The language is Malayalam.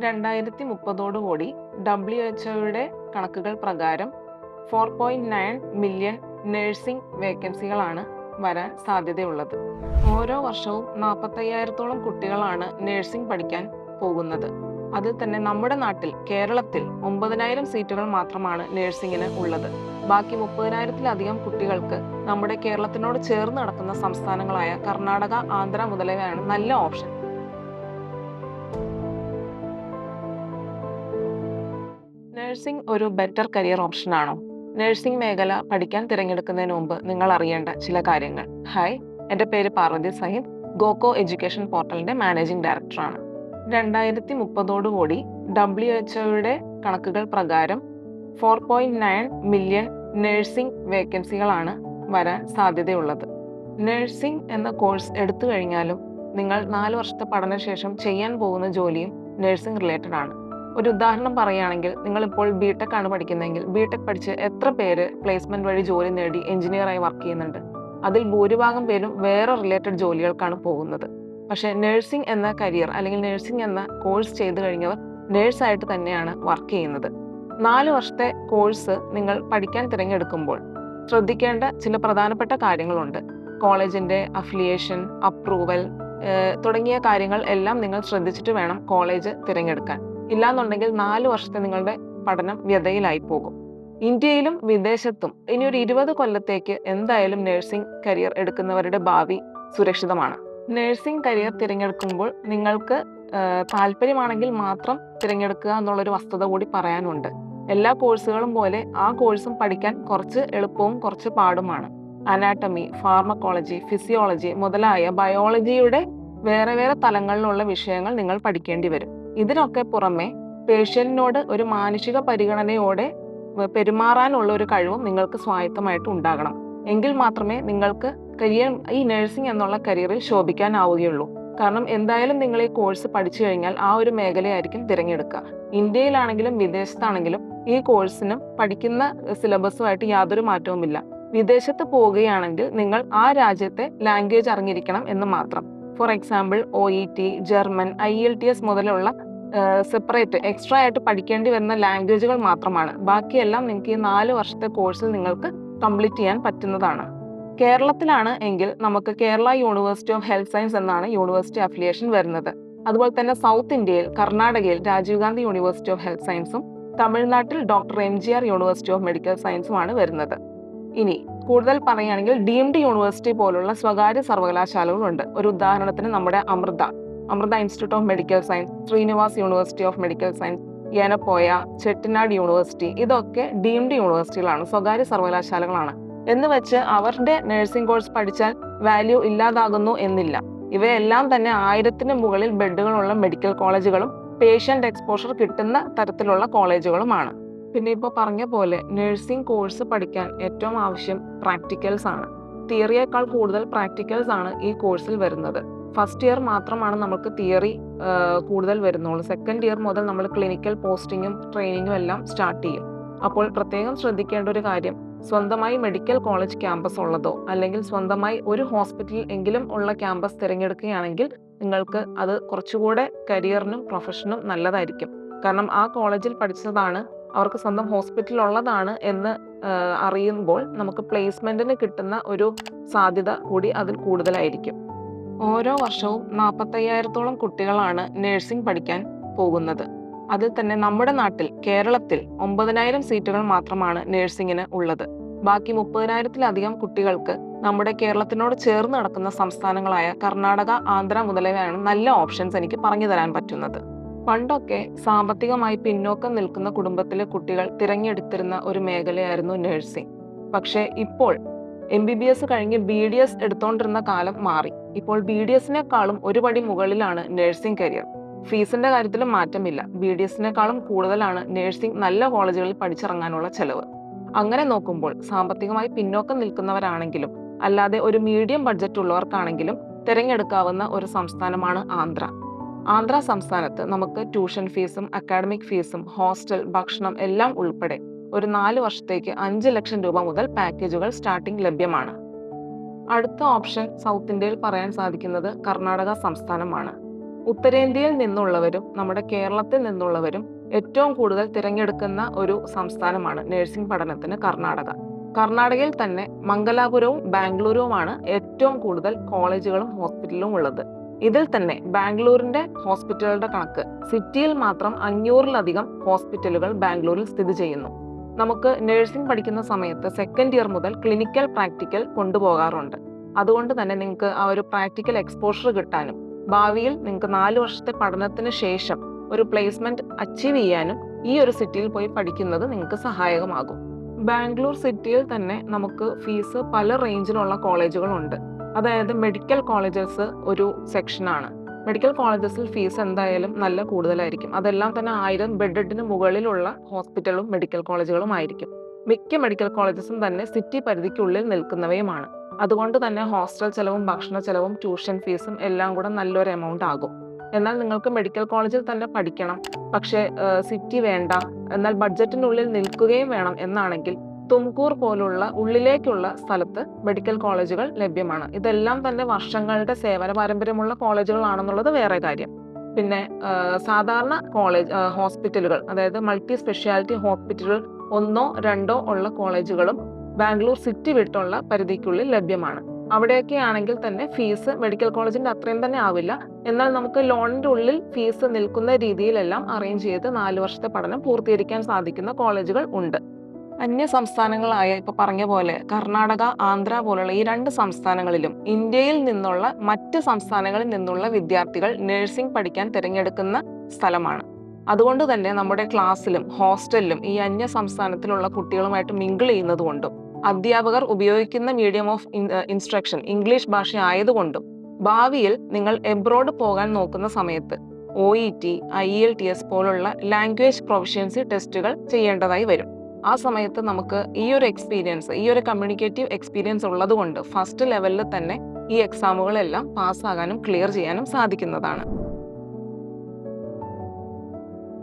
2030 WHO കണക്കുകൾ പ്രകാരം 4.9 മില്യൺ നഴ്സിംഗ് വേക്കൻസികളാണ് വരാൻ സാധ്യതയുള്ളത്. ഓരോ വർഷവും 45,000-ഓളം കുട്ടികളാണ് നഴ്സിംഗ് പഠിക്കാൻ പോകുന്നത്. അതിൽ തന്നെ നമ്മുടെ നാട്ടിൽ കേരളത്തിൽ 9,000 സീറ്റുകൾ മാത്രമാണ് നഴ്സിംഗിന് ഉള്ളത്. ബാക്കി 30,000-ലധികം കുട്ടികൾക്ക് നമ്മുടെ കേരളത്തിനോട് ചേർന്ന് നടക്കുന്ന സംസ്ഥാനങ്ങളായ കർണാടക, ആന്ധ്ര മുതലായവയാണ് നല്ല ഓപ്ഷൻ. നഴ്സിംഗ് ഒരു ബെറ്റർ കരിയർ ഓപ്ഷൻ ആണോ? നഴ്സിംഗ് മേഖല പഠിക്കാൻ തിരഞ്ഞെടുക്കുന്നതിന് മുമ്പ് നിങ്ങൾ അറിയേണ്ട ചില കാര്യങ്ങൾ. ഹായ്, എൻ്റെ പേര് പാർവതി സഹിബ്, ഗോകോ എഡ്യൂക്കേഷൻ പോർട്ടലിൻ്റെ മാനേജിംഗ് ഡയറക്ടറാണ്. 2030 WHO കണക്കുകൾ പ്രകാരം 4.9 മില്യൺ നഴ്സിംഗ് വേക്കൻസികളാണ് വരാൻ സാധ്യതയുള്ളത്. നഴ്സിംഗ് എന്ന കോഴ്സ് എടുത്തു കഴിഞ്ഞാലും നിങ്ങൾ 4 വർഷത്തെ പഠനശേഷം ചെയ്യാൻ പോകുന്ന ജോലിയും നഴ്സിംഗ് റിലേറ്റഡ് ആണ്. ഒരു ഉദാഹരണം പറയുകയാണെങ്കിൽ, നിങ്ങളിപ്പോൾ ബിടെക് ആണ് പഠിക്കുന്നതെങ്കിൽ ബിടെക് പഠിച്ച് എത്ര പേര് പ്ലേസ്മെന്റ് വഴി ജോലി നേടി എഞ്ചിനീയറായി വർക്ക് ചെയ്യുന്നുണ്ട്? അതിൽ ഭൂരിഭാഗം പേരും വേറെ റിലേറ്റഡ് ജോലികൾക്കാണ് പോകുന്നത്. പക്ഷേ നഴ്സിംഗ് എന്ന കരിയർ അല്ലെങ്കിൽ നഴ്സിംഗ് എന്ന കോഴ്സ് ചെയ്തു കഴിഞ്ഞവർ നേഴ്സായിട്ട് തന്നെയാണ് വർക്ക് ചെയ്യുന്നത്. 4 വർഷത്തെ കോഴ്സ് നിങ്ങൾ പഠിക്കാൻ തിരഞ്ഞെടുക്കുമ്പോൾ ശ്രദ്ധിക്കേണ്ട ചില പ്രധാനപ്പെട്ട കാര്യങ്ങളുണ്ട്. കോളേജിൻ്റെ അഫിലിയേഷൻ, അപ്രൂവൽ തുടങ്ങിയ കാര്യങ്ങൾ എല്ലാം നിങ്ങൾ ശ്രദ്ധിച്ചിട്ട് വേണം കോളേജ് തിരഞ്ഞെടുക്കാൻ. ഇല്ലാന്നുണ്ടെങ്കിൽ 4 വർഷത്തെ നിങ്ങളുടെ പഠനം വ്യതയിലായി പോകും. ഇന്ത്യയിലും വിദേശത്തും ഇനി ഒരു 20 കൊല്ലത്തേക്ക് എന്തായാലും നഴ്സിംഗ് കരിയർ എടുക്കുന്നവരുടെ ഭാവി സുരക്ഷിതമാണ്. നഴ്സിംഗ് കരിയർ തിരഞ്ഞെടുക്കുമ്പോൾ നിങ്ങൾക്ക് താല്പര്യമാണെങ്കിൽ മാത്രം തിരഞ്ഞെടുക്കുക എന്നുള്ളൊരു വസ്തുത കൂടി പറയാനുണ്ട്. എല്ലാ കോഴ്സുകളും പോലെ ആ കോഴ്സും പഠിക്കാൻ കുറച്ച് എളുപ്പവും കുറച്ച് പാടുമാണ്. അനാട്ടമി, ഫാർമക്കോളജി, ഫിസിയോളജി മുതലായ ബയോളജിയുടെ വേറെ വേറെ തലങ്ങളിലുള്ള വിഷയങ്ങൾ നിങ്ങൾ പഠിക്കേണ്ടി വരും. ഇതിനൊക്കെ പുറമെ പേഷ്യന്റിനോട് ഒരു മാനുഷിക പരിഗണനയോടെ പെരുമാറാനുള്ള ഒരു കഴിവും നിങ്ങൾക്ക് സ്വായത്തമായിട്ട് ഉണ്ടാകണം. എങ്കിൽ മാത്രമേ നിങ്ങൾക്ക് ഈ നഴ്സിംഗ് എന്നുള്ള കരിയറിൽ ശോഭിക്കാനാവുകയുള്ളൂ. കാരണം എന്തായാലും നിങ്ങൾ ഈ കോഴ്സ് പഠിച്ചു കഴിഞ്ഞാൽ ആ ഒരു മേഖലയായിരിക്കും തിരഞ്ഞെടുക്കുക. ഇന്ത്യയിലാണെങ്കിലും വിദേശത്താണെങ്കിലും ഈ കോഴ്സിനും പഠിക്കുന്ന സിലബസുമായിട്ട് യാതൊരു മാറ്റവുമില്ല. വിദേശത്ത് പോവുകയാണെങ്കിൽ നിങ്ങൾ ആ രാജ്യത്തെ ലാംഗ്വേജ് അറിഞ്ഞിരിക്കണം എന്ന് മാത്രം. For example OET, German, IELTS മുതലുള്ള സെപ്പറേറ്റ് എക്സ്ട്രാ ആയിട്ട് പഠിക്കേണ്ടി വരുന്ന ലാംഗ്വേജുകൾ മാത്രമാണ്. ബാക്കിയെല്ലാം നിങ്ങൾക്ക് ഈ 4 വർഷത്തെ കോഴ്സിൽ നിങ്ങൾക്ക് കംപ്ലീറ്റ് ചെയ്യാൻ പറ്റുന്നതാണ്. കേരളത്തിലാണ് എങ്കിൽ നമുക്ക് Kerala university of health science എന്നാണ് യൂണിവേഴ്സിറ്റി അഫിലിയേഷൻ വരുന്നത്. അതുപോലെ തന്നെ സൗത്ത് ഇന്ത്യയിൽ കർണാടകയിൽ Rajiv Gandhi university of health സയൻസും തമിഴ്നാട്ടിൽ doctor MGR university of medical സയൻസുമാണ് വരുന്നത്. ഇനി കൂടുതൽ പറയുകയാണെങ്കിൽ ഡീംഡ് യൂണിവേഴ്സിറ്റി പോലുള്ള സ്വകാര്യ സർവകലാശാലകളുണ്ട്. ഒരു ഉദാഹരണത്തിന് നമ്മുടെ Amrita institute of medical science, Srinivas university of medical science, Yenepoya, Chettinad university, ഇതൊക്കെ ഡീംഡ് യൂണിവേഴ്സിറ്റികളാണ്, സ്വകാര്യ സർവകലാശാലകളാണ്. എന്ന് വെച്ച് അവരുടെ നഴ്സിംഗ് കോഴ്സ് പഠിച്ചാൽ വാല്യൂ ഇല്ലാതാകുന്നു എന്നില്ല. ഇവയെല്ലാം തന്നെ 1000-ന് മുകളിൽ ബെഡുകളുള്ള മെഡിക്കൽ കോളേജുകളും പേഷ്യന്റ് എക്സ്പോഷർ കിട്ടുന്ന തരത്തിലുള്ള കോളേജുകളുമാണ്. പിന്നെ ഇപ്പോൾ പറഞ്ഞ പോലെ നഴ്സിംഗ് കോഴ്സ് പഠിക്കാൻ ഏറ്റവും ആവശ്യം പ്രാക്ടിക്കൽസ് ആണ്. തിയറിയേക്കാൾ കൂടുതൽ പ്രാക്ടിക്കൽസ് ആണ് ഈ കോഴ്സിൽ വരുന്നത്. ഫസ്റ്റ് ഇയർ മാത്രമാണ് നമുക്ക് തിയറി കൂടുതൽ വരുന്നുള്ളൂ. സെക്കൻഡ് ഇയർ മുതൽ നമ്മൾ ക്ലിനിക്കൽ പോസ്റ്റിങ്ങും ട്രെയിനിങ്ങും എല്ലാം സ്റ്റാർട്ട് ചെയ്യും. അപ്പോൾ പ്രത്യേകം ശ്രദ്ധിക്കേണ്ട ഒരു കാര്യം, സ്വന്തമായി മെഡിക്കൽ കോളേജ് ക്യാമ്പസ് ഉള്ളതോ അല്ലെങ്കിൽ സ്വന്തമായി ഒരു ഹോസ്പിറ്റലിൽ എങ്കിലും ഉള്ള ക്യാമ്പസ് തിരഞ്ഞെടുക്കുകയാണെങ്കിൽ നിങ്ങൾക്ക് അത് കുറച്ചുകൂടെ കരിയറിനും പ്രൊഫഷനും നല്ലതായിരിക്കും. കാരണം ആ കോളേജിൽ പഠിച്ചതാണ്, അവർക്ക് സ്വന്തം ഹോസ്പിറ്റൽ ഉള്ളതാണ് എന്ന് അറിയുമ്പോൾ നമുക്ക് പ്ലേസ്മെന്റിന് കിട്ടുന്ന ഒരു സാധ്യത കൂടി അതിൽ കൂടുതലായിരിക്കും. ഓരോ വർഷവും 45,000-ഓളം കുട്ടികളാണ് നഴ്സിംഗ് പഠിക്കാൻ പോകുന്നത്. അതിൽ തന്നെ നമ്മുടെ നാട്ടിൽ കേരളത്തിൽ 9,000 സീറ്റുകൾ മാത്രമാണ് നഴ്സിംഗിന് ഉള്ളത്. ബാക്കി 30,000-ലധികം കുട്ടികൾക്ക് നമ്മുടെ കേരളത്തിനോട് ചേർന്ന് നടക്കുന്ന സംസ്ഥാനങ്ങളായ കർണാടക, ആന്ധ്ര മുതലായവയാണ് നല്ല ഓപ്ഷൻസ് എനിക്ക് പറഞ്ഞു തരാൻ പറ്റുന്നത്. പണ്ടൊക്കെ സാമ്പത്തികമായി പിന്നോക്കം നിൽക്കുന്ന കുടുംബത്തിലെ കുട്ടികൾ തിരഞ്ഞെടുത്തിരുന്ന ഒരു മേഖലയായിരുന്നു നഴ്സിംഗ്. പക്ഷേ ഇപ്പോൾ MBBS കഴിഞ്ഞ് BDS എടുത്തോണ്ടിരുന്ന കാലം മാറി. ഇപ്പോൾ BDSനേക്കാളും ഒരു പടി മുകളിലാണ് നഴ്സിംഗ് കരിയർ. ഫീസിന്റെ കാര്യത്തിലും മാറ്റമില്ല. BDSനേക്കാളും കൂടുതലാണ് നഴ്സിംഗ് നല്ല കോളേജുകളിൽ പഠിച്ചിറങ്ങാനുള്ള ചെലവ്. അങ്ങനെ നോക്കുമ്പോൾ സാമ്പത്തികമായി പിന്നോക്കം നിൽക്കുന്നവരാണെങ്കിലും അല്ലാതെ ഒരു മീഡിയം ബഡ്ജറ്റ് ഉള്ളവർക്കാണെങ്കിലും തിരഞ്ഞെടുക്കാവുന്ന ഒരു സംസ്ഥാനമാണ് ആന്ധ്ര സംസ്ഥാനത്ത് നമുക്ക് ട്യൂഷൻ ഫീസും അക്കാഡമിക് ഫീസും ഹോസ്റ്റൽ, ഭക്ഷണം എല്ലാം ഉൾപ്പെടെ ഒരു 4 വർഷത്തേക്ക് 5 ലക്ഷം രൂപ മുതൽ പാക്കേജുകൾ സ്റ്റാർട്ടിംഗ് ലഭ്യമാണ്. അടുത്ത ഓപ്ഷൻ സൗത്ത് ഇന്ത്യയിൽ പറയാൻ സാധിക്കുന്നത് കർണാടക സംസ്ഥാനമാണ്. ഉത്തരേന്ത്യയിൽ നിന്നുള്ളവരും നമ്മുടെ കേരളത്തിൽ നിന്നുള്ളവരും ഏറ്റവും കൂടുതൽ തിരഞ്ഞെടുക്കുന്ന ഒരു സംസ്ഥാനമാണ് നഴ്സിംഗ് പഠനത്തിന് കർണാടക. കർണാടകയിൽ തന്നെ മംഗലാപുരവും ബാംഗ്ലൂരുവുമാണ് ഏറ്റവും കൂടുതൽ കോളേജുകളും ഹോസ്പിറ്റലും ഉള്ളത്. ഇതിൽ തന്നെ ബാംഗ്ലൂരിന്റെ ഹോസ്പിറ്റലുകളുടെ കണക്ക്, സിറ്റിയിൽ മാത്രം 500-ലധികം ഹോസ്പിറ്റലുകൾ ബാംഗ്ലൂരിൽ സ്ഥിതി ചെയ്യുന്നു. നമുക്ക് നഴ്സിംഗ് പഠിക്കുന്ന സമയത്ത് സെക്കൻഡ് ഇയർ മുതൽ ക്ലിനിക്കൽ പ്രാക്ടിക്കൽ കൊണ്ടുപോകാറുണ്ട്. അതുകൊണ്ട് തന്നെ നിങ്ങൾക്ക് ആ ഒരു പ്രാക്ടിക്കൽ എക്സ്പോഷർ കിട്ടാനും ഭാവിയിൽ നിങ്ങൾക്ക് 4 വർഷത്തെ പഠനത്തിന് ശേഷം ഒരു പ്ലേസ്മെന്റ് അച്ചീവ് ചെയ്യാനും ഈ ഒരു സിറ്റിയിൽ പോയി പഠിക്കുന്നത് നിങ്ങൾക്ക് സഹായകമാകും. ബാംഗ്ലൂർ സിറ്റിയിൽ തന്നെ നമുക്ക് ഫീസ് പല റേഞ്ചിലുള്ള കോളേജുകളുണ്ട്. അതായത് മെഡിക്കൽ കോളേജസ് ഒരു സെക്ഷനാണ്. മെഡിക്കൽ കോളേജസിൽ ഫീസ് എന്തായാലും നല്ല കൂടുതലായിരിക്കും. അതെല്ലാം തന്നെ 1000 ബെഡിന് മുകളിലുള്ള ഹോസ്പിറ്റലും മെഡിക്കൽ കോളേജുകളും ആയിരിക്കും. മിക്ക മെഡിക്കൽ കോളേജസും തന്നെ സിറ്റി പരിധിക്കുള്ളിൽ നിൽക്കുന്നവയുമാണ്. അതുകൊണ്ട് തന്നെ ഹോസ്റ്റൽ ചെലവും ഭക്ഷണ ചെലവും ട്യൂഷൻ ഫീസും എല്ലാം കൂടെ നല്ലൊരു എമൗണ്ട് ആകും. എന്നാൽ നിങ്ങൾക്ക് മെഡിക്കൽ കോളേജിൽ തന്നെ പഠിക്കണം, പക്ഷേ സിറ്റി വേണ്ട, എന്നാൽ ബഡ്ജറ്റിനുള്ളിൽ നിൽക്കുകയും വേണം എന്നാണെങ്കിൽ തുംകൂർ പോലുള്ള ഉള്ളിലേക്കുള്ള സ്ഥലത്ത് മെഡിക്കൽ കോളേജുകൾ ലഭ്യമാണ്. ഇതെല്ലാം തന്നെ വർഷങ്ങളുടെ സേവന പാരമ്പര്യമുള്ള കോളേജുകളാണെന്നുള്ളത് വേറെ കാര്യം. പിന്നെ സാധാരണ ഹോസ്പിറ്റലുകൾ, അതായത് മൾട്ടി സ്പെഷ്യാലിറ്റി ഹോസ്പിറ്റലുകൾ 1-2 ഉള്ള കോളേജുകളും ബാംഗ്ലൂർ സിറ്റി വിട്ടുള്ള പരിധിക്കുള്ളിൽ ലഭ്യമാണ്. അവിടെയൊക്കെ ആണെങ്കിൽ തന്നെ ഫീസ് മെഡിക്കൽ കോളേജിന്റെ അത്രയും തന്നെ ആവില്ല. എന്നാൽ നമുക്ക് ലോണിന്റെ ഉള്ളിൽ ഫീസ് നിൽക്കുന്ന രീതിയിലെല്ലാം അറേഞ്ച് ചെയ്ത് 4 വർഷത്തെ പഠനം പൂർത്തീകരിക്കാൻ സാധിക്കുന്ന കോളേജുകൾ ഉണ്ട്. അന്യ സംസ്ഥാനങ്ങളായ ഇപ്പൊ പറഞ്ഞ പോലെ കർണാടക, ആന്ധ്ര പോലുള്ള ഈ 2 സംസ്ഥാനങ്ങളിലും ഇന്ത്യയിൽ നിന്നുള്ള മറ്റ് സംസ്ഥാനങ്ങളിൽ നിന്നുള്ള വിദ്യാർത്ഥികൾ നഴ്സിംഗ് പഠിക്കാൻ തിരഞ്ഞെടുക്കുന്ന സ്ഥലമാണ്. അതുകൊണ്ട് തന്നെ നമ്മുടെ ക്ലാസ്സിലും ഹോസ്റ്റലിലും ഈ അന്യ സംസ്ഥാനത്തിലുള്ള കുട്ടികളുമായിട്ട് മിങ്കിൾ ചെയ്യുന്നത് കൊണ്ടും അധ്യാപകർ ഉപയോഗിക്കുന്ന മീഡിയം ഓഫ് ഇൻസ്ട്രക്ഷൻ ഇംഗ്ലീഷ് ഭാഷ ആയതുകൊണ്ടും ഭാവിയിൽ നിങ്ങൾ എബ്രോഡ് പോകാൻ നോക്കുന്ന സമയത്ത് OET, IELTS പോലുള്ള ലാംഗ്വേജ് പ്രൊഫഷ്യൻസി ടെസ്റ്റുകൾ ചെയ്യേണ്ടതായി വരും. ആ സമയത്ത് നമുക്ക് ഈ ഒരു കമ്മ്യൂണിക്കേറ്റീവ് എക്സ്പീരിയൻസ് ഉള്ളത് കൊണ്ട് ഫസ്റ്റ് ലെവലിൽ തന്നെ ഈ എക്സാമുകളെല്ലാം പാസ്സാകാനും ക്ലിയർ ചെയ്യാനും സാധിക്കുന്നതാണ്.